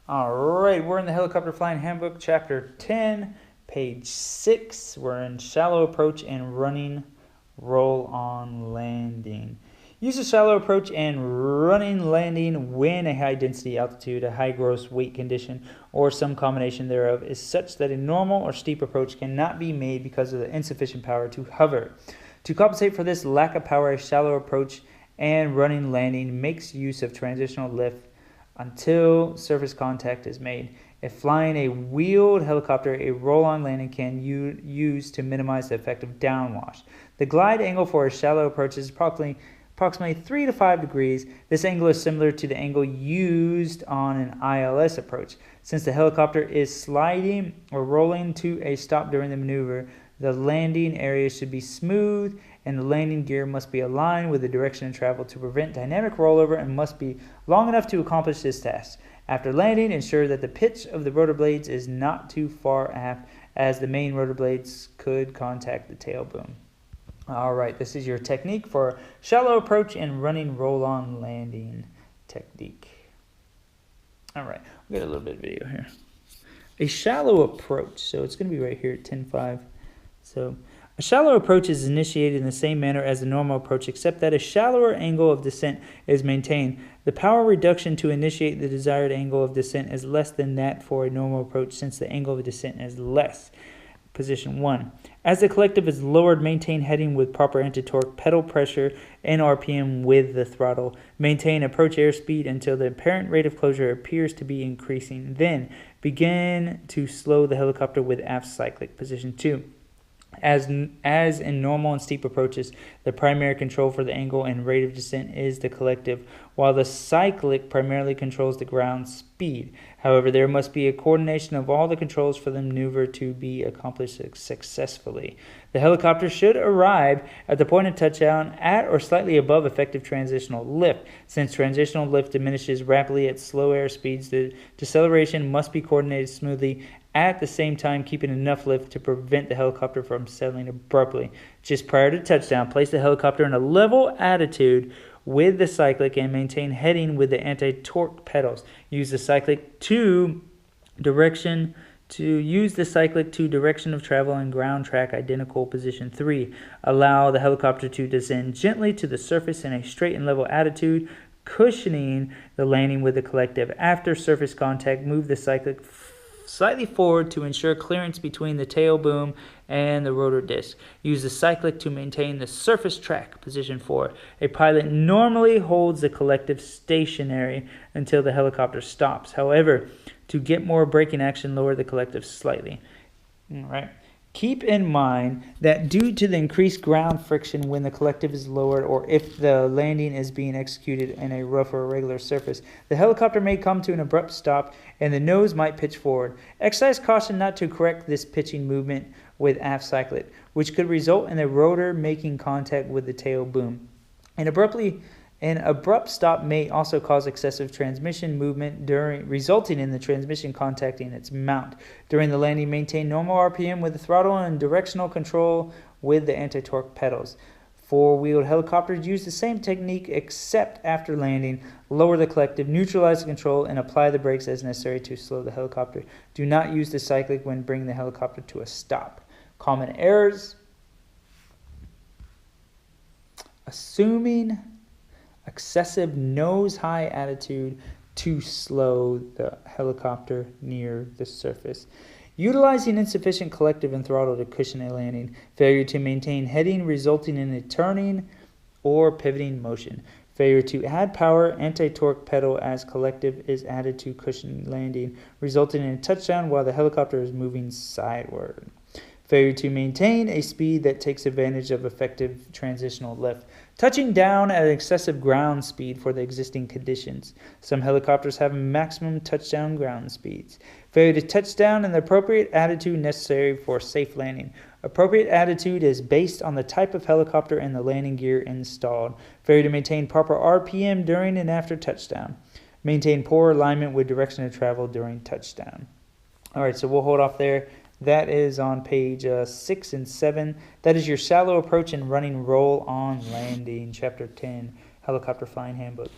All right, we're in the Helicopter Flying Handbook, Chapter 10, page 6. We're in shallow approach and running roll-on landing. Use a shallow approach and running landing when a high density altitude, a high gross weight condition, or some combination thereof is such that a normal or steep approach cannot be made because of the insufficient power to hover. To compensate for this lack of power, a shallow approach and running landing makes use of transitional lift until surface contact is made. If flying a wheeled helicopter, a roll-on landing can use to minimize the effect of downwash. The glide angle for a shallow approach is approximately 3 to 5 degrees. This angle is similar to the angle used on an ILS approach. Since the helicopter is sliding or rolling to a stop during the maneuver, the landing area should be smooth and the landing gear must be aligned with the direction of travel to prevent dynamic rollover and must be long enough to accomplish this task. After landing, ensure that the pitch of the rotor blades is not too far aft, as the main rotor blades could contact the tail boom. All right, this is your technique for shallow approach and running roll-on landing technique. All right, we'll get a little bit of video here. A shallow approach, so it's going to be right here at 10.5. So a shallow approach is initiated in the same manner as the normal approach, except that a shallower angle of descent is maintained. The power reduction to initiate the desired angle of descent is less than that for a normal approach, since the angle of descent is less. Position 1. As the collective is lowered, maintain heading with proper anti-torque, pedal pressure, and RPM with the throttle. Maintain approach airspeed until the apparent rate of closure appears to be increasing. Then begin to slow the helicopter with aft cyclic. Position 2. As in normal and steep approaches, the primary control for the angle and rate of descent is the collective, while the cyclic primarily controls the ground speed. However, there must be a coordination of all the controls for the maneuver to be accomplished successfully. The helicopter should arrive at the point of touchdown at or slightly above effective transitional lift. Since transitional lift diminishes rapidly at slow air speeds, the deceleration must be coordinated smoothly, at the same time keeping enough lift to prevent the helicopter from settling abruptly. Just prior to touchdown, place the helicopter in a level attitude with the cyclic and maintain heading with the anti-torque pedals. Use the cyclic to direction of travel and ground track identical. Position 3. Allow the helicopter to descend gently to the surface in a straight and level attitude, cushioning the landing with the collective. After surface contact, move the cyclic slightly forward to ensure clearance between the tail boom and the rotor disc. Use the cyclic to maintain the surface track. Position 4. A pilot normally holds the collective stationary until the helicopter stops. However, to get more braking action, lower the collective slightly. All right. Keep in mind that due to the increased ground friction when the collective is lowered, or if the landing is being executed in a rough or irregular surface, the helicopter may come to an abrupt stop and the nose might pitch forward. Exercise caution not to correct this pitching movement with aft cyclic, which could result in the rotor making contact with the tail boom. An abrupt stop may also cause excessive transmission movement resulting in the transmission contacting its mount. During the landing, maintain normal RPM with the throttle and directional control with the anti-torque pedals. Four-wheeled helicopters use the same technique except after landing. Lower the collective, neutralize the control, and apply the brakes as necessary to slow the helicopter. Do not use the cyclic when bringing the helicopter to a stop. Common errors: assuming excessive nose-high attitude to slow the helicopter near the surface. Utilizing insufficient collective and throttle to cushion a landing. Failure to maintain heading resulting in a turning or pivoting motion. Failure to add power, anti-torque pedal as collective is added to cushion landing, resulting in a touchdown while the helicopter is moving sideward. Failure to maintain a speed that takes advantage of effective transitional lift. Touching down at excessive ground speed for the existing conditions. Some helicopters have maximum touchdown ground speeds. Failure to touch down in the appropriate attitude necessary for safe landing. Appropriate attitude is based on the type of helicopter and the landing gear installed. Failure to maintain proper RPM during and after touchdown. Maintain poor alignment with direction of travel during touchdown. All right, so we'll hold off there. That is on page 6 and 7. That is your shallow approach and running roll-on landing, Chapter 10, Helicopter Flying Handbook.